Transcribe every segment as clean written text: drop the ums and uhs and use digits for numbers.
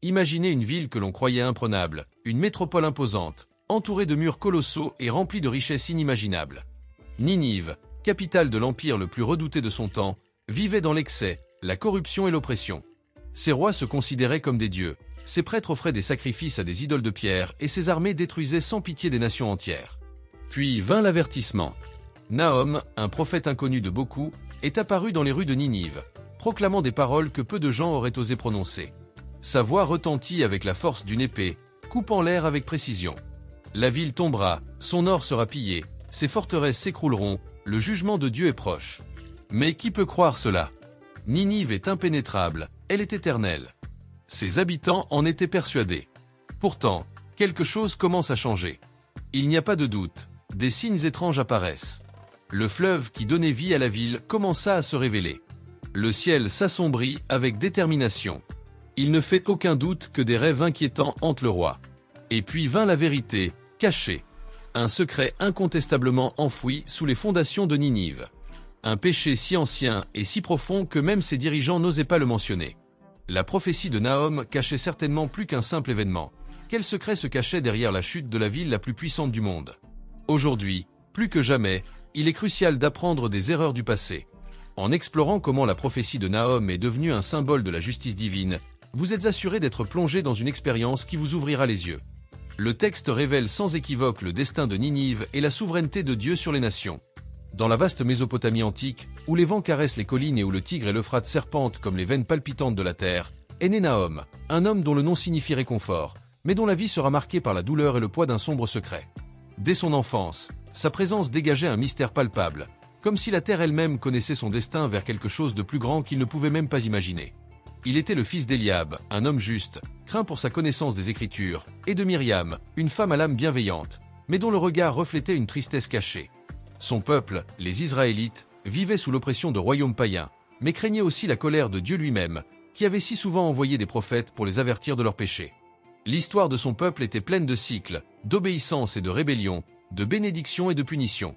Imaginez une ville que l'on croyait imprenable, une métropole imposante, entourée de murs colossaux et remplie de richesses inimaginables. Ninive, capitale de l'empire le plus redouté de son temps, vivait dans l'excès, la corruption et l'oppression. Ses rois se considéraient comme des dieux, ses prêtres offraient des sacrifices à des idoles de pierre et ses armées détruisaient sans pitié des nations entières. Puis vint l'avertissement. Nahum, un prophète inconnu de beaucoup, est apparu dans les rues de Ninive, proclamant des paroles que peu de gens auraient osé prononcer. Sa voix retentit avec la force d'une épée, coupant l'air avec précision. La ville tombera, son or sera pillé, ses forteresses s'écrouleront, le jugement de Dieu est proche. Mais qui peut croire cela? Ninive est impénétrable, elle est éternelle. Ses habitants en étaient persuadés. Pourtant, quelque chose commence à changer. Il n'y a pas de doute, des signes étranges apparaissent. Le fleuve qui donnait vie à la ville commença à se révéler. Le ciel s'assombrit avec détermination. Il ne fait aucun doute que des rêves inquiétants hantent le roi. Et puis vint la vérité, cachée. Un secret incontestablement enfoui sous les fondations de Ninive. Un péché si ancien et si profond que même ses dirigeants n'osaient pas le mentionner. La prophétie de Nahum cachait certainement plus qu'un simple événement. Quel secret se cachait derrière la chute de la ville la plus puissante du monde? Aujourd'hui, plus que jamais, il est crucial d'apprendre des erreurs du passé. En explorant comment la prophétie de Nahum est devenue un symbole de la justice divine, vous êtes assuré d'être plongé dans une expérience qui vous ouvrira les yeux. Le texte révèle sans équivoque le destin de Ninive et la souveraineté de Dieu sur les nations. Dans la vaste Mésopotamie antique, où les vents caressent les collines et où le Tigre et l'Euphrate serpentent comme les veines palpitantes de la terre, est né Nahum, un homme dont le nom signifie réconfort, mais dont la vie sera marquée par la douleur et le poids d'un sombre secret. Dès son enfance, sa présence dégageait un mystère palpable, comme si la terre elle-même connaissait son destin vers quelque chose de plus grand qu'il ne pouvait même pas imaginer. Il était le fils d'Eliab, un homme juste, craint pour sa connaissance des Écritures, et de Myriam, une femme à l'âme bienveillante, mais dont le regard reflétait une tristesse cachée. Son peuple, les Israélites, vivait sous l'oppression de royaumes païens, mais craignait aussi la colère de Dieu lui-même, qui avait si souvent envoyé des prophètes pour les avertir de leurs péchés. L'histoire de son peuple était pleine de cycles, d'obéissance et de rébellion, de bénédiction et de punition.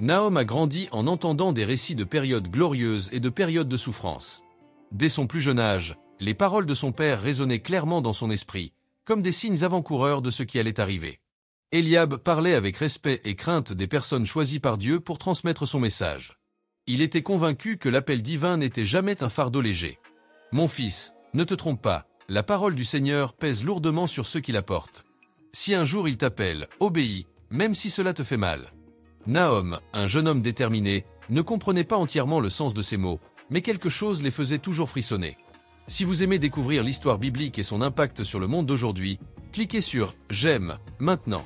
Nahum a grandi en entendant des récits de périodes glorieuses et de périodes de souffrance. Dès son plus jeune âge, les paroles de son père résonnaient clairement dans son esprit, comme des signes avant-coureurs de ce qui allait arriver. Eliab parlait avec respect et crainte des personnes choisies par Dieu pour transmettre son message. Il était convaincu que l'appel divin n'était jamais un fardeau léger. « Mon fils, ne te trompe pas, la parole du Seigneur pèse lourdement sur ceux qui la portent. Si un jour il t'appelle, obéis, même si cela te fait mal. » Nahum, un jeune homme déterminé, ne comprenait pas entièrement le sens de ces mots, mais quelque chose les faisait toujours frissonner. Si vous aimez découvrir l'histoire biblique et son impact sur le monde d'aujourd'hui, cliquez sur « J'aime » maintenant.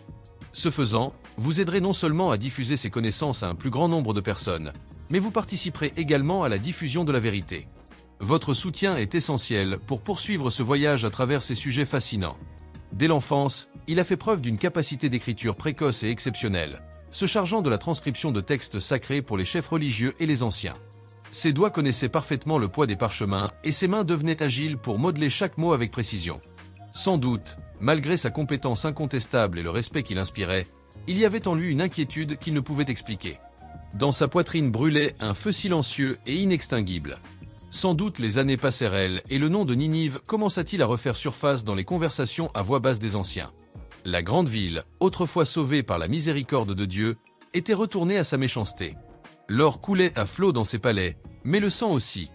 Ce faisant, vous aiderez non seulement à diffuser ces connaissances à un plus grand nombre de personnes, mais vous participerez également à la diffusion de la vérité. Votre soutien est essentiel pour poursuivre ce voyage à travers ces sujets fascinants. Dès l'enfance, il a fait preuve d'une capacité d'écriture précoce et exceptionnelle, se chargeant de la transcription de textes sacrés pour les chefs religieux et les anciens. Ses doigts connaissaient parfaitement le poids des parchemins et ses mains devenaient agiles pour modeler chaque mot avec précision. Sans doute, malgré sa compétence incontestable et le respect qu'il inspirait, il y avait en lui une inquiétude qu'il ne pouvait expliquer. Dans sa poitrine brûlait un feu silencieux et inextinguible. Sans doute les années passèrent et le nom de Ninive commença-t-il à refaire surface dans les conversations à voix basse des anciens. La grande ville, autrefois sauvée par la miséricorde de Dieu, était retournée à sa méchanceté. L'or coulait à flots dans ses palais, mais le sang aussi.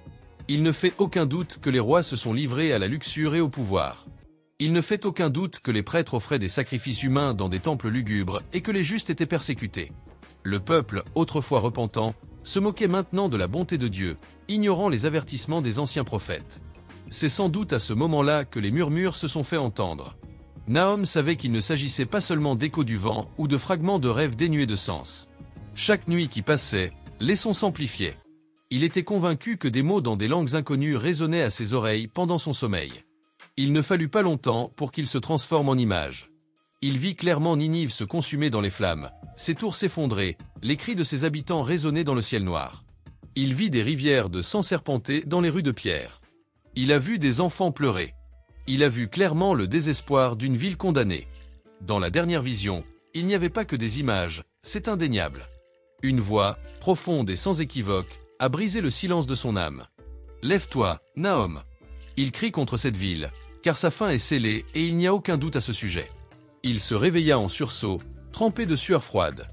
Il ne fait aucun doute que les rois se sont livrés à la luxure et au pouvoir. Il ne fait aucun doute que les prêtres offraient des sacrifices humains dans des temples lugubres et que les justes étaient persécutés. Le peuple, autrefois repentant, se moquait maintenant de la bonté de Dieu, ignorant les avertissements des anciens prophètes. C'est sans doute à ce moment-là que les murmures se sont fait entendre. Nahum savait qu'il ne s'agissait pas seulement d'échos du vent ou de fragments de rêves dénués de sens. Chaque nuit qui passait, les sons s'amplifiaient. Il était convaincu que des mots dans des langues inconnues résonnaient à ses oreilles pendant son sommeil. Il ne fallut pas longtemps pour qu'il se transforme en image. Il vit clairement Ninive se consumer dans les flammes, ses tours s'effondrer, les cris de ses habitants résonner dans le ciel noir. Il vit des rivières de sang serpenter dans les rues de pierre. Il a vu des enfants pleurer. Il a vu clairement le désespoir d'une ville condamnée. Dans la dernière vision, il n'y avait pas que des images, c'est indéniable. Une voix, profonde et sans équivoque, a brisé le silence de son âme. « Lève-toi, Nahum !» Il crie contre cette ville, car sa fin est scellée et il n'y a aucun doute à ce sujet. Il se réveilla en sursaut, trempé de sueur froide.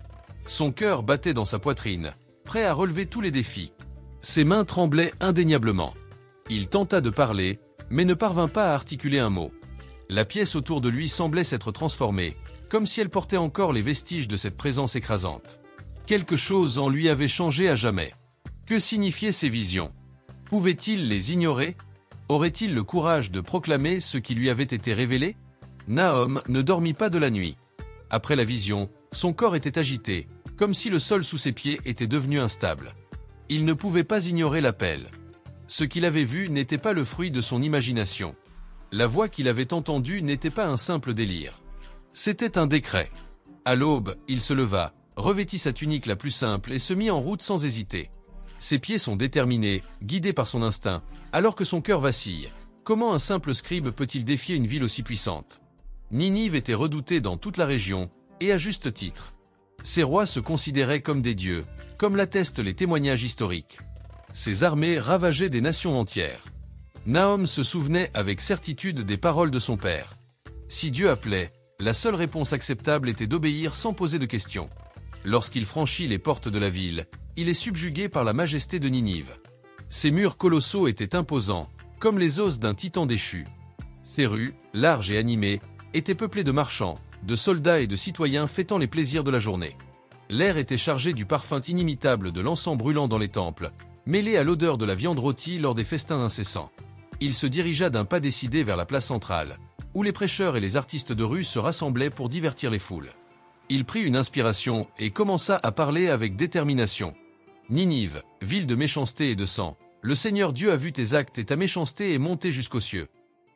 Son cœur battait dans sa poitrine, prêt à relever tous les défis. Ses mains tremblaient indéniablement. Il tenta de parler, mais ne parvint pas à articuler un mot. La pièce autour de lui semblait s'être transformée, comme si elle portait encore les vestiges de cette présence écrasante. Quelque chose en lui avait changé à jamais. Que signifiaient ces visions? Pouvait-il les ignorer? Aurait-il le courage de proclamer ce qui lui avait été révélé? Nahom ne dormit pas de la nuit. Après la vision, son corps était agité, comme si le sol sous ses pieds était devenu instable. Il ne pouvait pas ignorer l'appel. Ce qu'il avait vu n'était pas le fruit de son imagination. La voix qu'il avait entendue n'était pas un simple délire. C'était un décret. À l'aube, il se leva, revêtit sa tunique la plus simple et se mit en route sans hésiter. Ses pieds sont déterminés, guidés par son instinct, alors que son cœur vacille. Comment un simple scribe peut-il défier une ville aussi puissante? Ninive était redoutée dans toute la région, et à juste titre. Ses rois se considéraient comme des dieux, comme l'attestent les témoignages historiques. Ses armées ravageaient des nations entières. Nahom se souvenait avec certitude des paroles de son père. Si Dieu appelait, la seule réponse acceptable était d'obéir sans poser de questions. Lorsqu'il franchit les portes de la ville, il est subjugué par la majesté de Ninive. Ses murs colossaux étaient imposants, comme les os d'un titan déchu. Ses rues, larges et animées, étaient peuplées de marchands, de soldats et de citoyens fêtant les plaisirs de la journée. L'air était chargé du parfum inimitable de l'encens brûlant dans les temples, mêlé à l'odeur de la viande rôtie lors des festins incessants. Il se dirigea d'un pas décidé vers la place centrale, où les prêcheurs et les artistes de rue se rassemblaient pour divertir les foules. Il prit une inspiration et commença à parler avec détermination. « Ninive, ville de méchanceté et de sang, le Seigneur Dieu a vu tes actes et ta méchanceté est montée jusqu'aux cieux.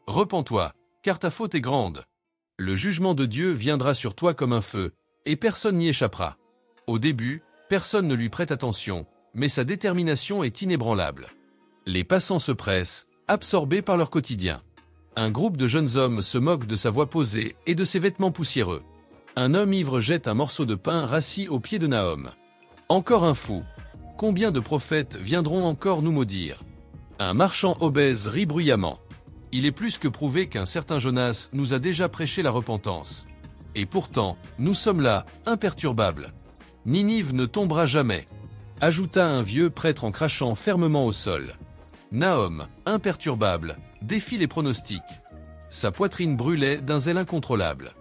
Repens-toi, car ta faute est grande. Le jugement de Dieu viendra sur toi comme un feu, et personne n'y échappera. » Au début, personne ne lui prête attention, mais sa détermination est inébranlable. Les passants se pressent, absorbés par leur quotidien. Un groupe de jeunes hommes se moque de sa voix posée et de ses vêtements poussiéreux. Un homme ivre jette un morceau de pain rassis aux pieds de Nahom. Encore un fou. Combien de prophètes viendront encore nous maudire? Un marchand obèse rit bruyamment. Il est plus que prouvé qu'un certain Jonas nous a déjà prêché la repentance. Et pourtant, nous sommes là, imperturbables. Ninive ne tombera jamais, ajouta un vieux prêtre en crachant fermement au sol. Nahom, imperturbable, défie les pronostics. Sa poitrine brûlait d'un zèle incontrôlable.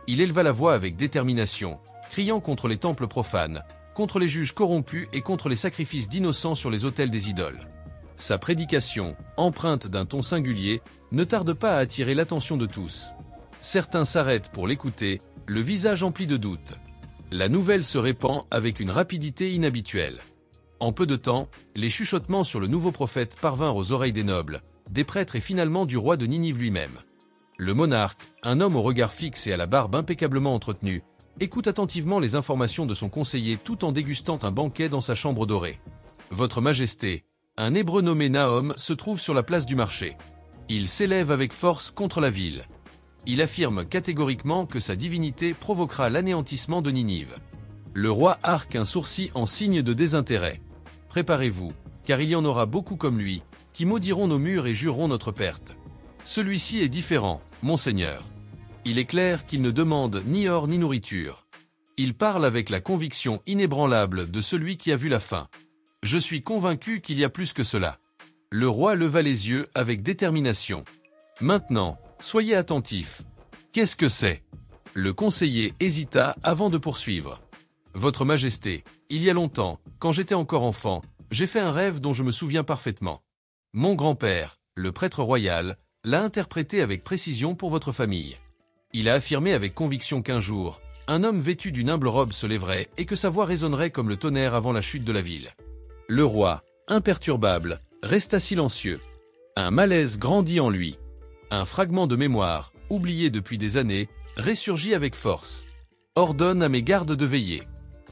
Il éleva la voix avec détermination, criant contre les temples profanes, contre les juges corrompus et contre les sacrifices d'innocents sur les autels des idoles. Sa prédication, empreinte d'un ton singulier, ne tarde pas à attirer l'attention de tous. Certains s'arrêtent pour l'écouter, le visage empli de doutes. La nouvelle se répand avec une rapidité inhabituelle. En peu de temps, les chuchotements sur le nouveau prophète parvinrent aux oreilles des nobles, des prêtres et finalement du roi de Ninive lui-même. Le monarque, un homme au regard fixe et à la barbe impeccablement entretenue, écoute attentivement les informations de son conseiller tout en dégustant un banquet dans sa chambre dorée. « Votre Majesté, un Hébreu nommé Nahom se trouve sur la place du marché. Il s'élève avec force contre la ville. Il affirme catégoriquement que sa divinité provoquera l'anéantissement de Ninive. » Le roi arque un sourcil en signe de désintérêt. « Préparez-vous, car il y en aura beaucoup comme lui, qui maudiront nos murs et jureront notre perte. Celui-ci est différent, monseigneur. Il est clair qu'il ne demande ni or ni nourriture. Il parle avec la conviction inébranlable de celui qui a vu la fin. Je suis convaincu qu'il y a plus que cela. » Le roi leva les yeux avec détermination. « Maintenant, soyez attentifs. Qu'est-ce que c'est ?» Le conseiller hésita avant de poursuivre. « Votre Majesté, il y a longtemps, quand j'étais encore enfant, j'ai fait un rêve dont je me souviens parfaitement. Mon grand-père, le prêtre royal, l'a interprété avec précision pour votre famille. Il a affirmé avec conviction qu'un jour, un homme vêtu d'une humble robe se lèverait et que sa voix résonnerait comme le tonnerre avant la chute de la ville. » Le roi, imperturbable, resta silencieux. Un malaise grandit en lui. Un fragment de mémoire, oublié depuis des années, ressurgit avec force. « Ordonne à mes gardes de veiller.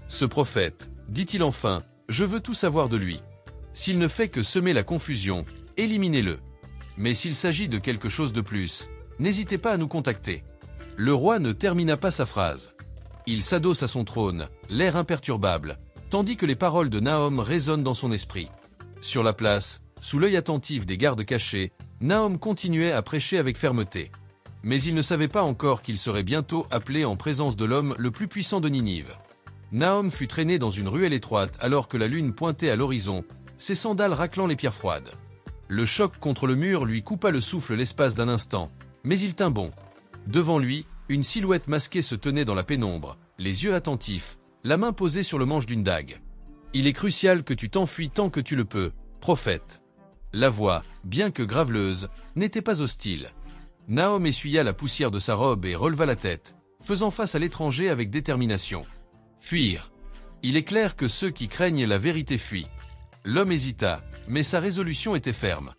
Ce prophète, dit-il enfin, je veux tout savoir de lui. S'il ne fait que semer la confusion, éliminez-le. Mais s'il s'agit de quelque chose de plus, n'hésitez pas à nous contacter. » Le roi ne termina pas sa phrase. Il s'adosse à son trône, l'air imperturbable, tandis que les paroles de Nahom résonnent dans son esprit. Sur la place, sous l'œil attentif des gardes cachés, Nahum continuait à prêcher avec fermeté. Mais il ne savait pas encore qu'il serait bientôt appelé en présence de l'homme le plus puissant de Ninive. Nahum fut traîné dans une ruelle étroite alors que la lune pointait à l'horizon, ses sandales raclant les pierres froides. Le choc contre le mur lui coupa le souffle l'espace d'un instant, mais il tint bon. Devant lui, une silhouette masquée se tenait dans la pénombre, les yeux attentifs, la main posée sur le manche d'une dague. « Il est crucial que tu t'enfuis tant que tu le peux, prophète. » La voix, bien que graveleuse, n'était pas hostile. Nahum essuya la poussière de sa robe et releva la tête, faisant face à l'étranger avec détermination. Fuir. Il est clair que ceux qui craignent la vérité fuient. L'homme hésita, mais sa résolution était ferme.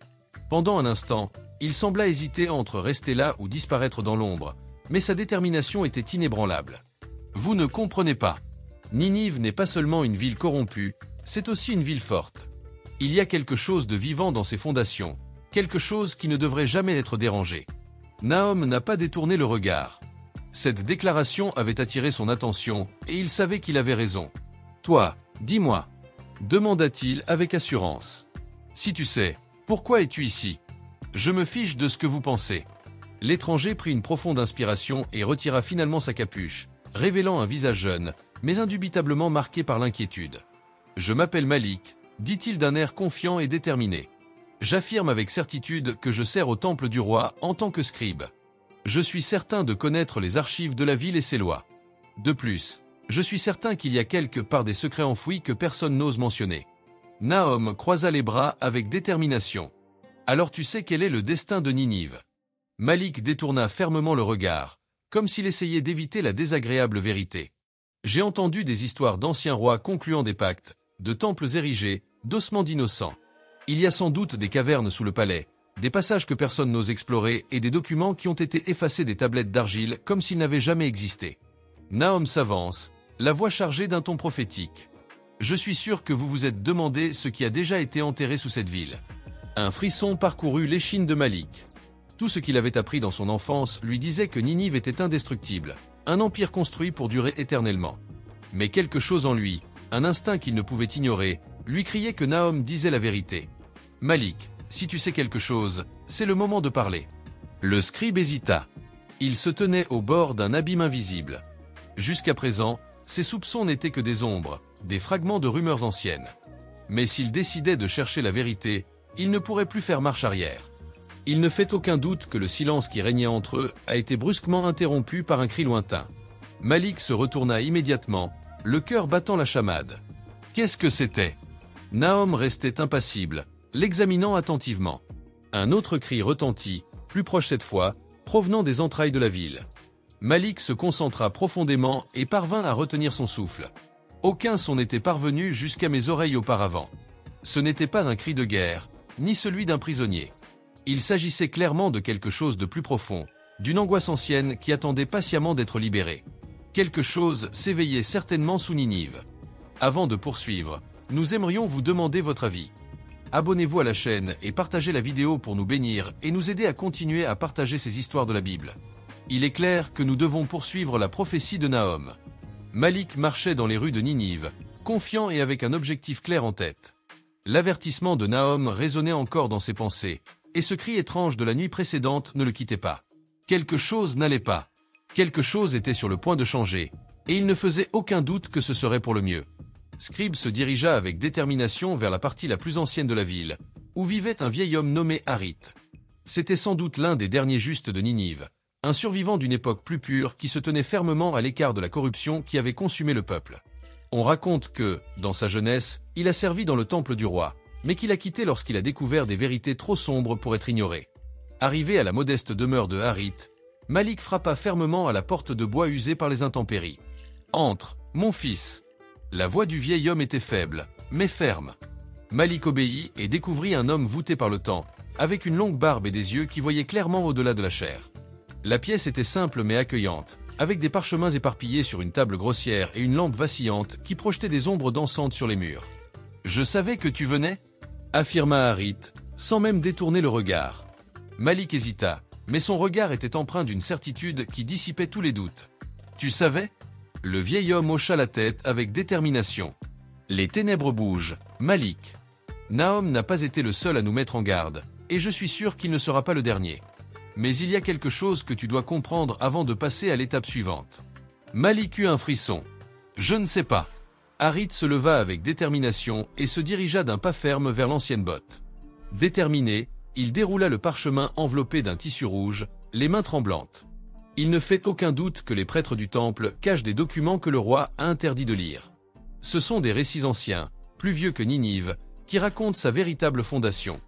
Pendant un instant, il sembla hésiter entre rester là ou disparaître dans l'ombre, mais sa détermination était inébranlable. Vous ne comprenez pas. Ninive n'est pas seulement une ville corrompue, c'est aussi une ville forte. Il y a quelque chose de vivant dans ses fondations, quelque chose qui ne devrait jamais être dérangé. Nahum n'a pas détourné le regard. Cette déclaration avait attiré son attention et il savait qu'il avait raison. « Toi, dis-moi, » demanda-t-il avec assurance. « Si tu sais, pourquoi es-tu ici? Je me fiche de ce que vous pensez. » L'étranger prit une profonde inspiration et retira finalement sa capuche, révélant un visage jeune, mais indubitablement marqué par l'inquiétude. « Je m'appelle Malik, » dit-il d'un air confiant et déterminé. « J'affirme avec certitude que je sers au temple du roi en tant que scribe. Je suis certain de connaître les archives de la ville et ses lois. De plus, je suis certain qu'il y a quelque part des secrets enfouis que personne n'ose mentionner. » Nahum croisa les bras avec détermination. « Alors tu sais quel est le destin de Ninive. » Malik détourna fermement le regard, comme s'il essayait d'éviter la désagréable vérité. « J'ai entendu des histoires d'anciens rois concluant des pactes, de temples érigés, d'ossements d'innocents. Il y a sans doute des cavernes sous le palais, des passages que personne n'ose explorer et des documents qui ont été effacés des tablettes d'argile comme s'ils n'avaient jamais existé. » Nahum s'avance, la voix chargée d'un ton prophétique. « Je suis sûr que vous vous êtes demandé ce qui a déjà été enterré sous cette ville. » Un frisson parcourut l'échine de Malik. Tout ce qu'il avait appris dans son enfance lui disait que Ninive était indestructible, un empire construit pour durer éternellement. Mais quelque chose en lui, un instinct qu'il ne pouvait ignorer, lui criait que Nahum disait la vérité. « Malik, si tu sais quelque chose, c'est le moment de parler. » Le scribe hésita. Il se tenait au bord d'un abîme invisible. Jusqu'à présent, ses soupçons n'étaient que des ombres, des fragments de rumeurs anciennes. Mais s'il décidait de chercher la vérité, il ne pourrait plus faire marche arrière. Il ne fait aucun doute que le silence qui régnait entre eux a été brusquement interrompu par un cri lointain. Malik se retourna immédiatement, le cœur battant la chamade. Qu'est-ce que c'était? Nahum restait impassible, l'examinant attentivement. Un autre cri retentit, plus proche cette fois, provenant des entrailles de la ville. Malik se concentra profondément et parvint à retenir son souffle. Aucun son n'était parvenu jusqu'à mes oreilles auparavant. Ce n'était pas un cri de guerre, ni celui d'un prisonnier. Il s'agissait clairement de quelque chose de plus profond, d'une angoisse ancienne qui attendait patiemment d'être libérée. Quelque chose s'éveillait certainement sous Ninive. Avant de poursuivre, nous aimerions vous demander votre avis. Abonnez-vous à la chaîne et partagez la vidéo pour nous bénir et nous aider à continuer à partager ces histoires de la Bible. Il est clair que nous devons poursuivre la prophétie de Nahum. Malik marchait dans les rues de Ninive, confiant et avec un objectif clair en tête. L'avertissement de Nahum résonnait encore dans ses pensées, et ce cri étrange de la nuit précédente ne le quittait pas. Quelque chose n'allait pas. Quelque chose était sur le point de changer, et il ne faisait aucun doute que ce serait pour le mieux. Scribe se dirigea avec détermination vers la partie la plus ancienne de la ville, où vivait un vieil homme nommé Harith. C'était sans doute l'un des derniers justes de Ninive, un survivant d'une époque plus pure qui se tenait fermement à l'écart de la corruption qui avait consumé le peuple. On raconte que, dans sa jeunesse, il a servi dans le temple du roi, mais qu'il a quitté lorsqu'il a découvert des vérités trop sombres pour être ignorées. Arrivé à la modeste demeure de Harith, Malik frappa fermement à la porte de bois usée par les intempéries. « Entre, mon fils !» La voix du vieil homme était faible, mais ferme. Malik obéit et découvrit un homme voûté par le temps, avec une longue barbe et des yeux qui voyaient clairement au-delà de la chair. La pièce était simple mais accueillante, avec des parchemins éparpillés sur une table grossière et une lampe vacillante qui projetait des ombres dansantes sur les murs. « Je savais que tu venais ?» affirma Harith, sans même détourner le regard. Malik hésita, mais son regard était empreint d'une certitude qui dissipait tous les doutes. « Tu savais ?» Le vieil homme hocha la tête avec détermination. « Les ténèbres bougent, Malik. Nahum n'a pas été le seul à nous mettre en garde. et je suis sûr qu'il ne sera pas le dernier. Mais il y a quelque chose que tu dois comprendre avant de passer à l'étape suivante. Malik eut un frisson. Je ne sais pas. Harit se leva avec détermination et se dirigea d'un pas ferme vers l'ancienne botte. Déterminé, il déroula le parchemin enveloppé d'un tissu rouge, les mains tremblantes. Il ne fait aucun doute que les prêtres du temple cachent des documents que le roi a interdit de lire. Ce sont des récits anciens, plus vieux que Ninive, qui racontent sa véritable fondation.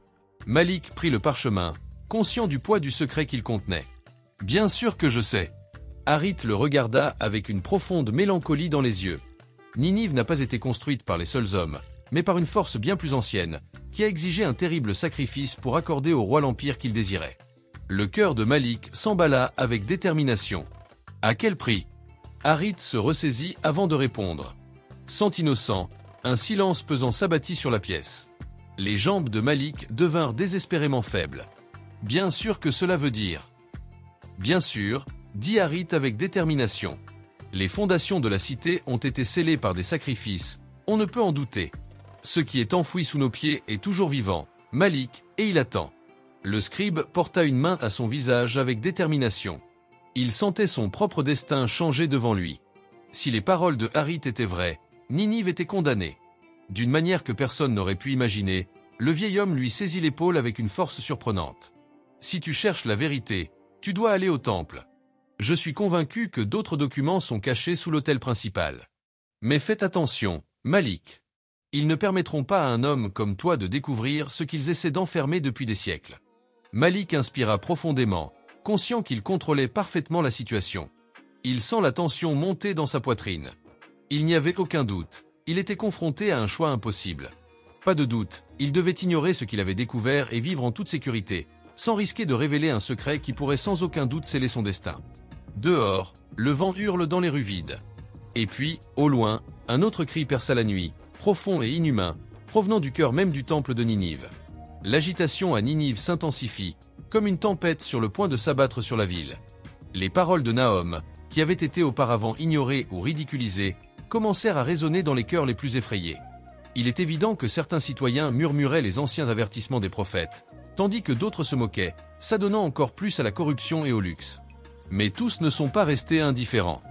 Malik prit le parchemin, conscient du poids du secret qu'il contenait. « Bien sûr que je sais. » Harit le regarda avec une profonde mélancolie dans les yeux. Ninive n'a pas été construite par les seuls hommes, mais par une force bien plus ancienne, qui a exigé un terrible sacrifice pour accorder au roi l'empire qu'il désirait. Le cœur de Malik s'emballa avec détermination. À quel prix? Harit se ressaisit avant de répondre. Sans innocent, un silence pesant s'abattit sur la pièce. Les jambes de Malik devinrent désespérément faibles. Bien sûr que cela veut dire. Bien sûr, dit Harit avec détermination. Les fondations de la cité ont été scellées par des sacrifices, on ne peut en douter. Ce qui est enfoui sous nos pieds est toujours vivant, Malik, et il attend. Le scribe porta une main à son visage avec détermination. Il sentait son propre destin changer devant lui. Si les paroles de Harit étaient vraies, Ninive était condamnée. D'une manière que personne n'aurait pu imaginer, le vieil homme lui saisit l'épaule avec une force surprenante. Si tu cherches la vérité, tu dois aller au temple. Je suis convaincu que d'autres documents sont cachés sous l'autel principal. Mais faites attention, Malik. Ils ne permettront pas à un homme comme toi de découvrir ce qu'ils essaient d'enfermer depuis des siècles. Malik inspira profondément, conscient qu'il contrôlait parfaitement la situation. Il sent la tension monter dans sa poitrine. Il n'y avait aucun doute, il était confronté à un choix impossible. Pas de doute, il devait ignorer ce qu'il avait découvert et vivre en toute sécurité, sans risquer de révéler un secret qui pourrait sans aucun doute sceller son destin. Dehors, le vent hurle dans les rues vides. Et puis, au loin, un autre cri perça la nuit, profond et inhumain, provenant du cœur même du temple de Ninive. L'agitation à Ninive s'intensifie, comme une tempête sur le point de s'abattre sur la ville. Les paroles de Nahom, qui avaient été auparavant ignorées ou ridiculisées, commencèrent à résonner dans les cœurs les plus effrayés. Il est évident que certains citoyens murmuraient les anciens avertissements des prophètes, tandis que d'autres se moquaient, s'adonnant encore plus à la corruption et au luxe. Mais tous ne sont pas restés indifférents.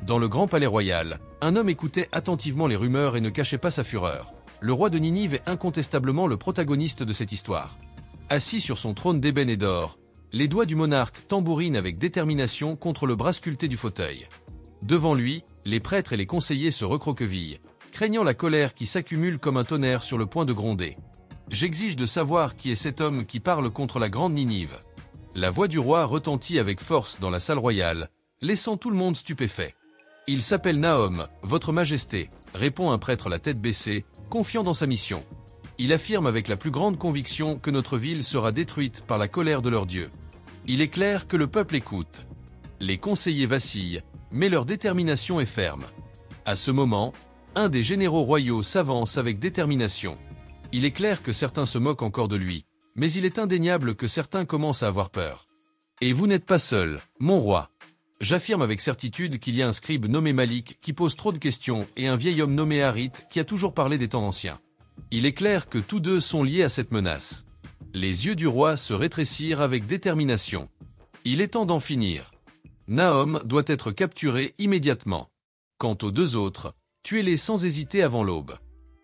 Dans le grand palais royal, un homme écoutait attentivement les rumeurs et ne cachait pas sa fureur. Le roi de Ninive est incontestablement le protagoniste de cette histoire. Assis sur son trône d'ébène et d'or, les doigts du monarque tambourinent avec détermination contre le bras sculpté du fauteuil. Devant lui, les prêtres et les conseillers se recroquevillent, craignant la colère qui s'accumule comme un tonnerre sur le point de gronder. J'exige de savoir qui est cet homme qui parle contre la grande Ninive. La voix du roi retentit avec force dans la salle royale, laissant tout le monde stupéfait. Il s'appelle Nahom, votre majesté, répond un prêtre la tête baissée, confiant dans sa mission. Il affirme avec la plus grande conviction que notre ville sera détruite par la colère de leur Dieu. Il est clair que le peuple écoute. Les conseillers vacillent, mais leur détermination est ferme. À ce moment, un des généraux royaux s'avance avec détermination. Il est clair que certains se moquent encore de lui, mais il est indéniable que certains commencent à avoir peur. Et vous n'êtes pas seul, mon roi. J'affirme avec certitude qu'il y a un scribe nommé Malik qui pose trop de questions et un vieil homme nommé Harit qui a toujours parlé des temps anciens. Il est clair que tous deux sont liés à cette menace. Les yeux du roi se rétrécirent avec détermination. Il est temps d'en finir. Nahom doit être capturé immédiatement. Quant aux deux autres, tuez-les sans hésiter avant l'aube.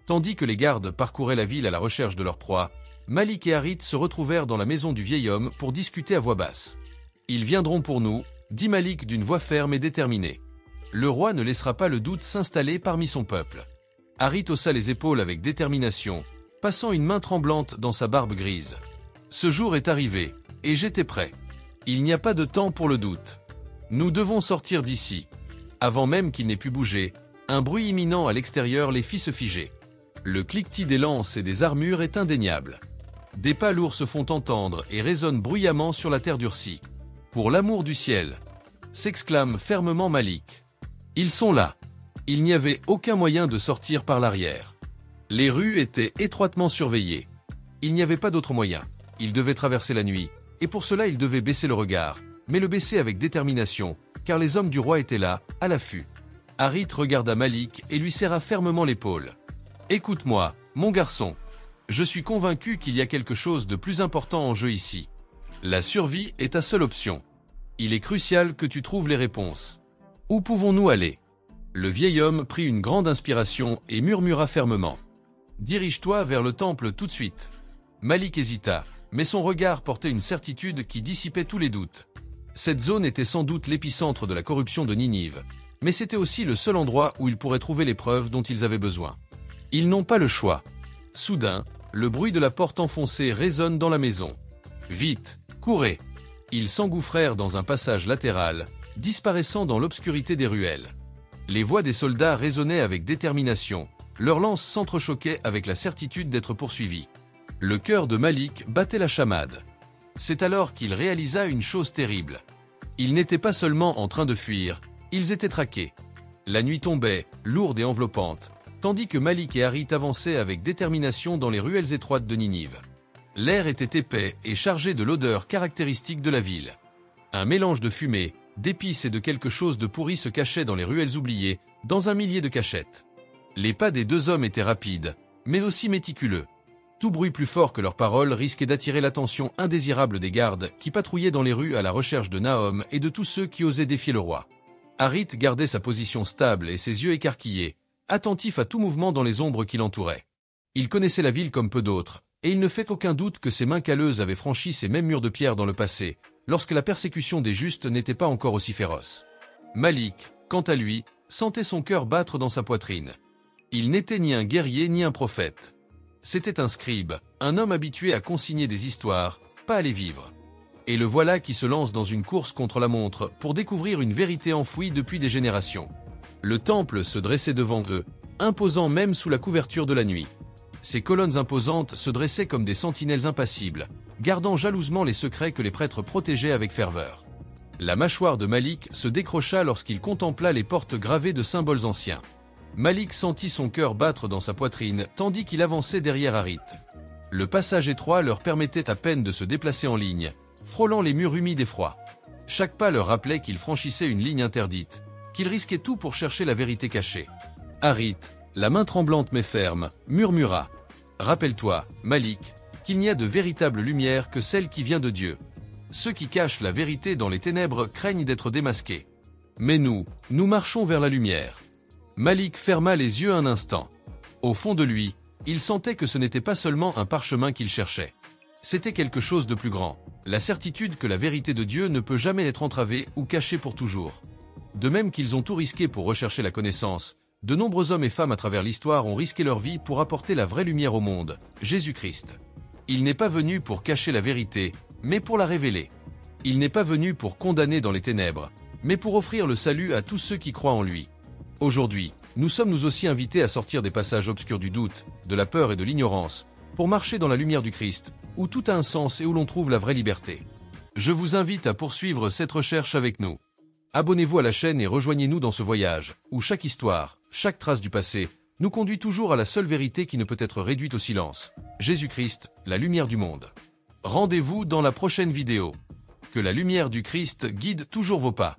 Tandis que les gardes parcouraient la ville à la recherche de leur proie, Malik et Harit se retrouvèrent dans la maison du vieil homme pour discuter à voix basse. « Ils viendront pour nous », dit Malik d'une voix ferme et déterminée. Le roi ne laissera pas le doute s'installer parmi son peuple. Harit haussa les épaules avec détermination, passant une main tremblante dans sa barbe grise. Ce jour est arrivé, et j'étais prêt. Il n'y a pas de temps pour le doute. Nous devons sortir d'ici. Avant même qu'il n'ait pu bouger, un bruit imminent à l'extérieur les fit se figer. Le cliquetis des lances et des armures est indéniable. Des pas lourds se font entendre et résonnent bruyamment sur la terre durcie. Pour l'amour du ciel, s'exclame fermement Malik. Ils sont là. Il n'y avait aucun moyen de sortir par l'arrière. Les rues étaient étroitement surveillées. Il n'y avait pas d'autre moyen. Il devait traverser la nuit, et pour cela il devait baisser le regard, mais le baisser avec détermination, car les hommes du roi étaient là, à l'affût. Harit regarda Malik et lui serra fermement l'épaule. « Écoute-moi, mon garçon. Je suis convaincu qu'il y a quelque chose de plus important en jeu ici. La survie est ta seule option. Il est crucial que tu trouves les réponses. Où pouvons-nous aller? Le vieil homme prit une grande inspiration et murmura fermement. Dirige-toi vers le temple tout de suite. Malik hésita, mais son regard portait une certitude qui dissipait tous les doutes. Cette zone était sans doute l'épicentre de la corruption de Ninive, mais c'était aussi le seul endroit où ils pourraient trouver les preuves dont ils avaient besoin. Ils n'ont pas le choix. Soudain, le bruit de la porte enfoncée résonne dans la maison. Vite, courez! Ils s'engouffrèrent dans un passage latéral, disparaissant dans l'obscurité des ruelles. Les voix des soldats résonnaient avec détermination, leurs lances s'entrechoquaient avec la certitude d'être poursuivis. Le cœur de Malik battait la chamade. C'est alors qu'il réalisa une chose terrible. Ils n'étaient pas seulement en train de fuir, ils étaient traqués. La nuit tombait, lourde et enveloppante, tandis que Malik et Harit avançaient avec détermination dans les ruelles étroites de Ninive. L'air était épais et chargé de l'odeur caractéristique de la ville. Un mélange de fumée, d'épices et de quelque chose de pourri se cachait dans les ruelles oubliées, dans un millier de cachettes. Les pas des deux hommes étaient rapides, mais aussi méticuleux. Tout bruit plus fort que leurs paroles risquait d'attirer l'attention indésirable des gardes qui patrouillaient dans les rues à la recherche de Nahom et de tous ceux qui osaient défier le roi. Harit gardait sa position stable et ses yeux écarquillés, attentif à tout mouvement dans les ombres qui l'entouraient. Il connaissait la ville comme peu d'autres, et il ne fait aucun doute que ses mains calleuses avaient franchi ces mêmes murs de pierre dans le passé, lorsque la persécution des justes n'était pas encore aussi féroce. Malik, quant à lui, sentait son cœur battre dans sa poitrine. Il n'était ni un guerrier ni un prophète. C'était un scribe, un homme habitué à consigner des histoires, pas à les vivre. Et le voilà qui se lance dans une course contre la montre pour découvrir une vérité enfouie depuis des générations. Le temple se dressait devant eux, imposant même sous la couverture de la nuit. Ces colonnes imposantes se dressaient comme des sentinelles impassibles, gardant jalousement les secrets que les prêtres protégeaient avec ferveur. La mâchoire de Malik se décrocha lorsqu'il contempla les portes gravées de symboles anciens. Malik sentit son cœur battre dans sa poitrine tandis qu'il avançait derrière Harit. Le passage étroit leur permettait à peine de se déplacer en ligne, frôlant les murs humides et froids. Chaque pas leur rappelait qu'ils franchissaient une ligne interdite, qu'ils risquaient tout pour chercher la vérité cachée. Harit, la main tremblante mais ferme, murmura. « Rappelle-toi, Malik, qu'il n'y a de véritable lumière que celle qui vient de Dieu. Ceux qui cachent la vérité dans les ténèbres craignent d'être démasqués. Mais nous marchons vers la lumière. » Malik ferma les yeux un instant. Au fond de lui, il sentait que ce n'était pas seulement un parchemin qu'il cherchait. C'était quelque chose de plus grand, la certitude que la vérité de Dieu ne peut jamais être entravée ou cachée pour toujours. De même qu'ils ont tout risqué pour rechercher la connaissance, de nombreux hommes et femmes à travers l'histoire ont risqué leur vie pour apporter la vraie lumière au monde, Jésus-Christ. Il n'est pas venu pour cacher la vérité, mais pour la révéler. Il n'est pas venu pour condamner dans les ténèbres, mais pour offrir le salut à tous ceux qui croient en lui. Aujourd'hui, nous sommes nous aussi invités à sortir des passages obscurs du doute, de la peur et de l'ignorance, pour marcher dans la lumière du Christ, où tout a un sens et où l'on trouve la vraie liberté. Je vous invite à poursuivre cette recherche avec nous. Abonnez-vous à la chaîne et rejoignez-nous dans ce voyage, où chaque histoire, chaque trace du passé, nous conduit toujours à la seule vérité qui ne peut être réduite au silence. Jésus-Christ, la lumière du monde. Rendez-vous dans la prochaine vidéo. Que la lumière du Christ guide toujours vos pas.